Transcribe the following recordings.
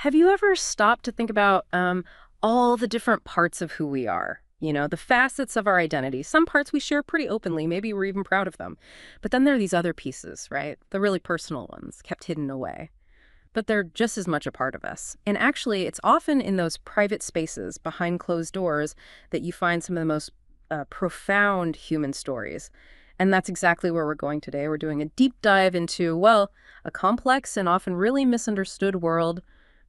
Have you ever stopped to think about all the different parts of who we are? You know, the facets of our identity. Some parts we share pretty openly. Maybe we're even proud of them. But then there are these other pieces, right? The really personal ones, kept hidden away. But they're just as much a part of us. And actually, it's often in those private spaces behind closed doors that you find some of the most profound human stories. And that's exactly where we're going today. We're doing a deep dive into, well, a complex and often really misunderstood world,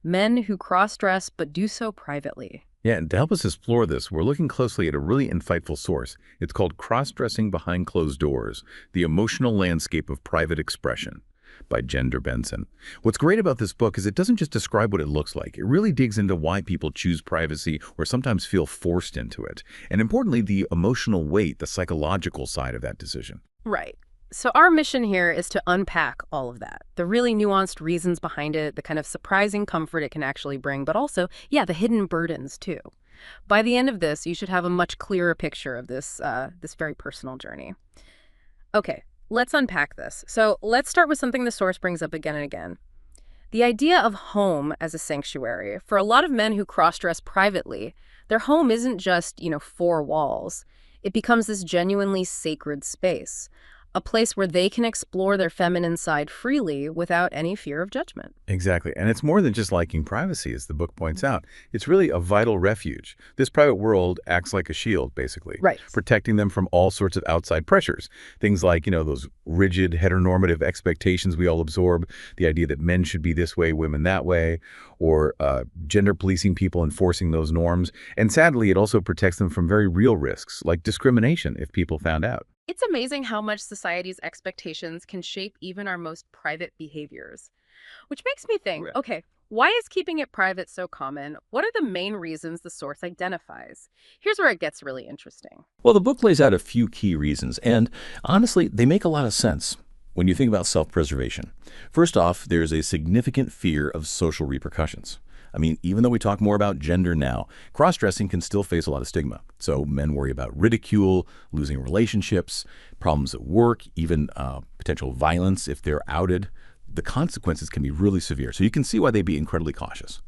men who cross-dress but do so privately. Yeah, and to help us explore this, we're looking closely at a really insightful source. It's called Cross-Dressing Behind Closed Doors, The Emotional Landscape of Private Expression by Gender Benson. What's great about this book is it doesn't just describe what it looks like. It really digs into why people choose privacy or sometimes feel forced into it. And importantly, the emotional weight, the psychological side of that decision. Right. So our mission here is to unpack all of that, the really nuanced reasons behind it, the kind of surprising comfort it can actually bring, but also, yeah, the hidden burdens too. By the end of this, you should have a much clearer picture of this very personal journey. Okay, let's unpack this. So let's start with something the source brings up again and again. The idea of home as a sanctuary. For a lot of men who cross-dress privately, their home isn't just, four walls. It becomes this genuinely sacred space, a place where they can explore their feminine side freely without any fear of judgment. Exactly. And it's more than just liking privacy, as the book points out. It's really a vital refuge. This private world acts like a shield, basically, Right. protecting them from all sorts of outside pressures. Things like, those rigid heteronormative expectations we all absorb, the idea that men should be this way, women that way, or gender policing people enforcing those norms. And sadly, it also protects them from very real risks, like discrimination if people found out. It's amazing how much society's expectations can shape even our most private behaviors. Which makes me think, Right. okay, why is keeping it private so common? What are the main reasons the source identifies? Here's where it gets really interesting. Well, the book lays out a few key reasons, and honestly, they make a lot of sense when you think about self-preservation. First off, there's a significant fear of social repercussions. I mean, even though we talk more about gender now, cross-dressing can still face a lot of stigma. So men worry about ridicule, losing relationships, problems at work, even potential violence if they're outed. The consequences can be really severe. So you can see why they'd be incredibly cautious.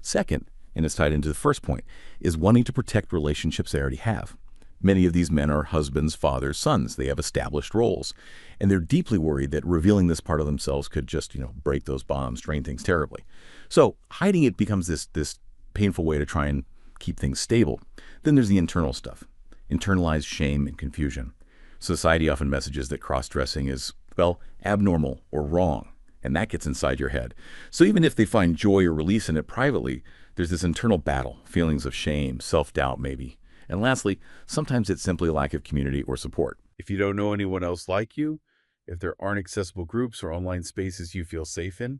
Second, and it's tied into the first point, is wanting to protect relationships they already have. Many of these men are husbands, fathers, sons. They have established roles. And they're deeply worried that revealing this part of themselves could just, break those bonds, strain things terribly. So hiding it becomes this painful way to try and keep things stable. Then there's the internal stuff, internalized shame and confusion. Society often messages that cross-dressing is, well, abnormal or wrong, and that gets inside your head. So even if they find joy or release in it privately, there's this internal battle, feelings of shame, self-doubt maybe. And lastly, sometimes it's simply a lack of community or support. If you don't know anyone else like you, if there aren't accessible groups or online spaces you feel safe in,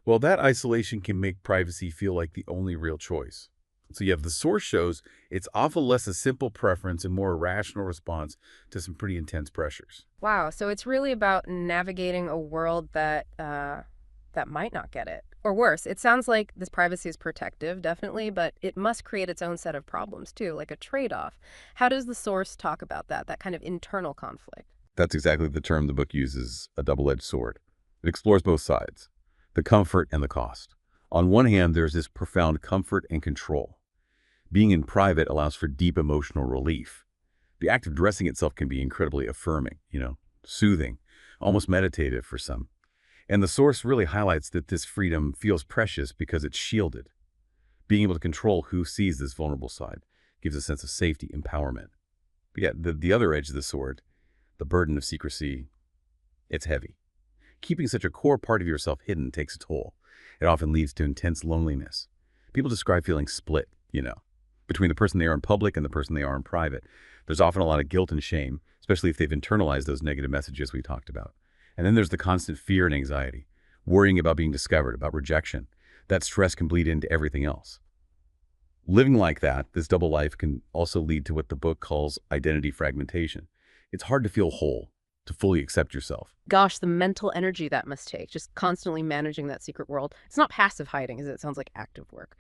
well, that isolation can make privacy feel like the only real choice. So the source shows it's often less a simple preference and more a rational response to some pretty intense pressures. Wow, so it's really about navigating a world that might not get it. Or worse, it sounds like this privacy is protective, definitely, but it must create its own set of problems too, like a trade-off. How does the source talk about that kind of internal conflict? That's exactly the term the book uses, a double-edged sword. It explores both sides, the comfort and the cost. On one hand, there's this profound comfort and control. Being in private allows for deep emotional relief. The act of dressing itself can be incredibly affirming, soothing, almost meditative for some. And the source really highlights that this freedom feels precious because it's shielded. Being able to control who sees this vulnerable side gives a sense of safety, empowerment. But yet, the other edge of the sword, the burden of secrecy, it's heavy. Keeping such a core part of yourself hidden takes a toll. It often leads to intense loneliness. People describe feeling split, between the person they are in public and the person they are in private. There's often a lot of guilt and shame, especially if they've internalized those negative messages we talked about. And then there's the constant fear and anxiety, worrying about being discovered, about rejection. That stress can bleed into everything else. Living like that, this double life, can also lead to what the book calls identity fragmentation. It's hard to feel whole, to fully accept yourself. Gosh, the mental energy that must take, just constantly managing that secret world. It's not passive hiding, is it? It sounds like active work.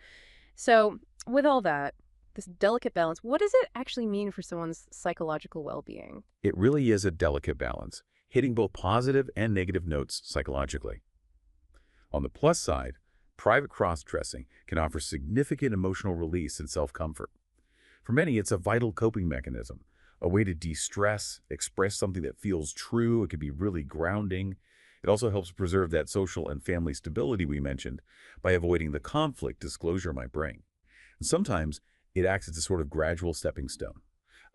So with all that, this delicate balance, what does it actually mean for someone's psychological well-being? It really is a delicate balance, hitting both positive and negative notes psychologically. On the plus side, Private cross-dressing can offer significant emotional release and self-comfort. For many, it's a vital coping mechanism, a way to de-stress, express something that feels true. It can be really grounding. It also helps preserve that social and family stability we mentioned by avoiding the conflict disclosure might bring. And sometimes it acts as a sort of gradual stepping stone,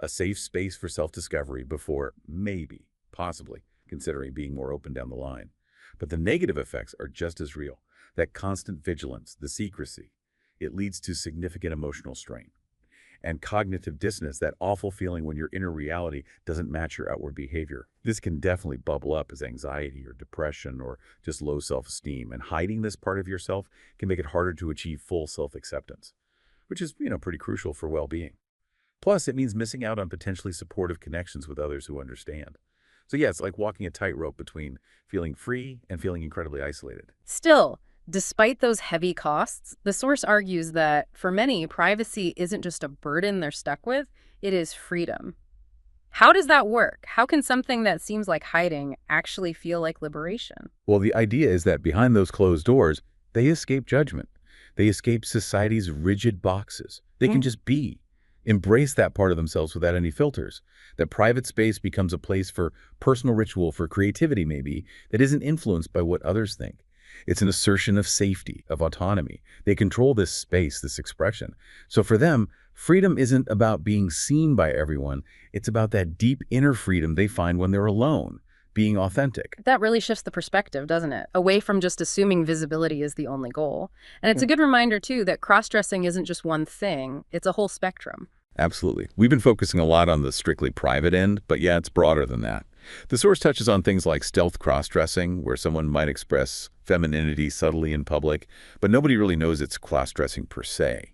a safe space for self-discovery before maybe, possibly, considering being more open down the line. But the negative effects are just as real. That constant vigilance, the secrecy, it leads to significant emotional strain. And cognitive dissonance, that awful feeling when your inner reality doesn't match your outward behavior. This can definitely bubble up as anxiety or depression or just low self-esteem. And hiding this part of yourself can make it harder to achieve full self-acceptance, which is, pretty crucial for well-being. Plus, it means missing out on potentially supportive connections with others who understand. So yeah, it's like walking a tightrope between feeling free and feeling incredibly isolated. Still, despite those heavy costs, the source argues that for many, privacy isn't just a burden they're stuck with, it is freedom. How does that work? How can something that seems like hiding actually feel like liberation? Well, the idea is that behind those closed doors, they escape judgment. They escape society's rigid boxes. They can just be. Embrace that part of themselves without any filters. That private space becomes a place for personal ritual, for creativity maybe, that isn't influenced by what others think. It's an assertion of safety, of autonomy. They control this space, this expression. So for them, freedom isn't about being seen by everyone. It's about that deep inner freedom they find when they're alone, being authentic. That really shifts the perspective, doesn't it? Away from just assuming visibility is the only goal. And it's a good reminder, too, that cross-dressing isn't just one thing. It's a whole spectrum. Absolutely. We've been focusing a lot on the strictly private end, but yeah, it's broader than that. The source touches on things like stealth cross-dressing, where someone might express femininity subtly in public, but nobody really knows it's cross-dressing per se.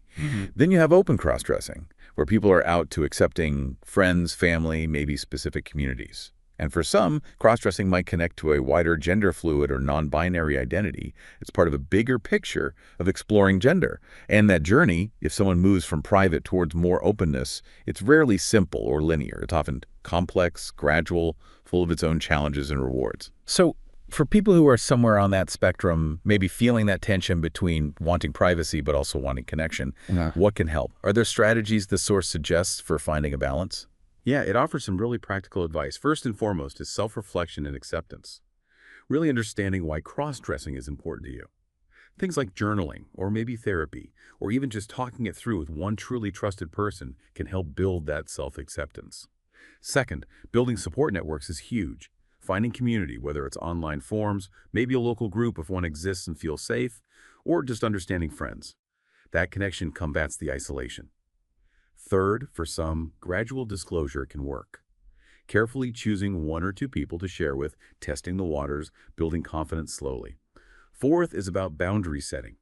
Then you have open cross-dressing, where people are out to accepting friends, family, maybe specific communities. And for some, cross-dressing might connect to a wider gender fluid or non-binary identity. It's part of a bigger picture of exploring gender. And that journey, if someone moves from private towards more openness, it's rarely simple or linear. It's often complex, gradual, full of its own challenges and rewards. So for people who are somewhere on that spectrum, maybe feeling that tension between wanting privacy but also wanting connection, what can help? Are there strategies the source suggests for finding a balance? Yeah, it offers some really practical advice. First and foremost is self-reflection and acceptance. Really understanding why cross-dressing is important to you. Things like journaling, or maybe therapy, or even just talking it through with one truly trusted person can help build that self-acceptance. Second, building support networks is huge. Finding community, whether it's online forums, maybe a local group if one exists and feels safe, or just understanding friends. That connection combats the isolation. Third, for some, gradual disclosure can work. Carefully choosing one or two people to share with, testing the waters, building confidence slowly. Fourth is about boundary setting.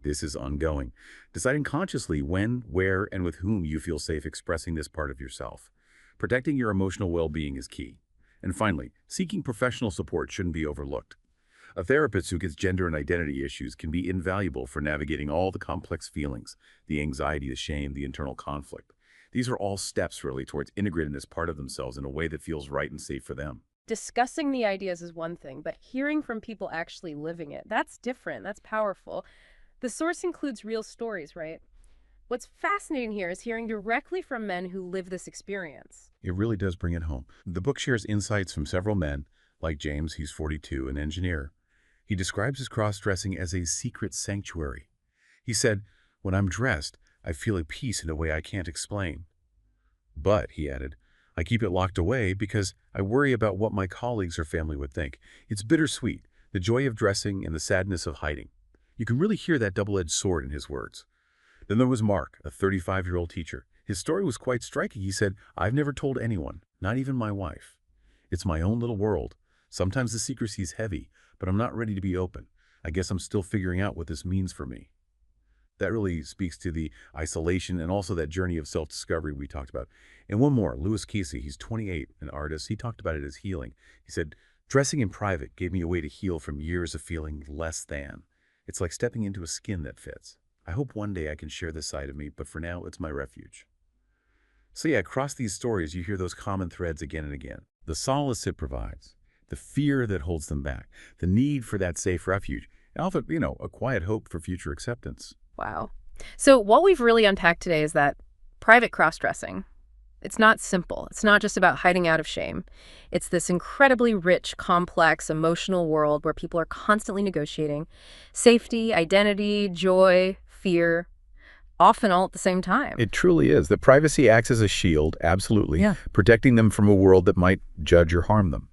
This is ongoing. Deciding consciously when, where, and with whom you feel safe expressing this part of yourself. Protecting your emotional well-being is key. And finally, seeking professional support shouldn't be overlooked. A therapist who gets gender and identity issues can be invaluable for navigating all the complex feelings, the anxiety, the shame, the internal conflict. These are all steps, really, towards integrating this part of themselves in a way that feels right and safe for them. Discussing the ideas is one thing, but hearing from people actually living it, that's different. That's powerful. The source includes real stories, right? What's fascinating here is hearing directly from men who live this experience. It really does bring it home. The book shares insights from several men, like James, he's 42, an engineer. He describes his cross-dressing as a secret sanctuary. He said, "When I'm dressed, I feel a peace in a way I can't explain. But," he added, "I keep it locked away because I worry about what my colleagues or family would think. It's bittersweet, the joy of dressing and the sadness of hiding." You can really hear that double-edged sword in his words. Then there was Mark, a 35-year-old teacher. His story was quite striking. He said, "I've never told anyone, not even my wife. It's my own little world. Sometimes the secrecy is heavy, but I'm not ready to be open. I guess I'm still figuring out what this means for me." That really speaks to the isolation and also that journey of self-discovery we talked about. And one more, Louis Casey, he's 28, an artist. He talked about it as healing. He said, "Dressing in private gave me a way to heal from years of feeling less than. It's like stepping into a skin that fits. I hope one day I can share this side of me, but for now, it's my refuge." So yeah, across these stories, you hear those common threads again and again. The solace it provides, the fear that holds them back, the need for that safe refuge, and often, a quiet hope for future acceptance. Wow. So what we've really unpacked today is that private cross-dressing, it's not simple. It's not just about hiding out of shame. It's this incredibly rich, complex, emotional world where people are constantly negotiating safety, identity, joy, fear, often all at the same time. It truly is. The privacy acts as a shield, absolutely, Yeah. protecting them from a world that might judge or harm them.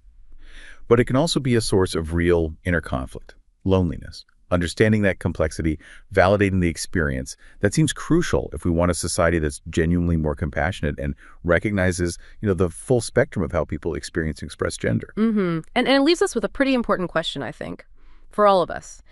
But it can also be a source of real inner conflict, loneliness. Understanding that complexity, validating the experience, that seems crucial if we want a society that's genuinely more compassionate and recognizes, the full spectrum of how people experience and express gender. And it leaves us with a pretty important question, I think, for all of us.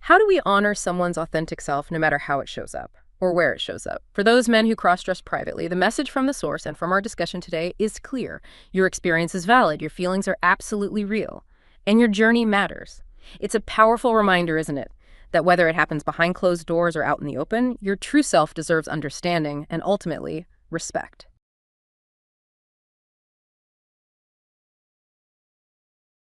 How do we honor someone's authentic self no matter how it shows up or where it shows up? For those men who cross-dress privately, the message from the source and from our discussion today is clear. Your experience is valid, your feelings are absolutely real, and your journey matters. It's a powerful reminder, isn't it, that whether it happens behind closed doors or out in the open, your true self deserves understanding and ultimately respect.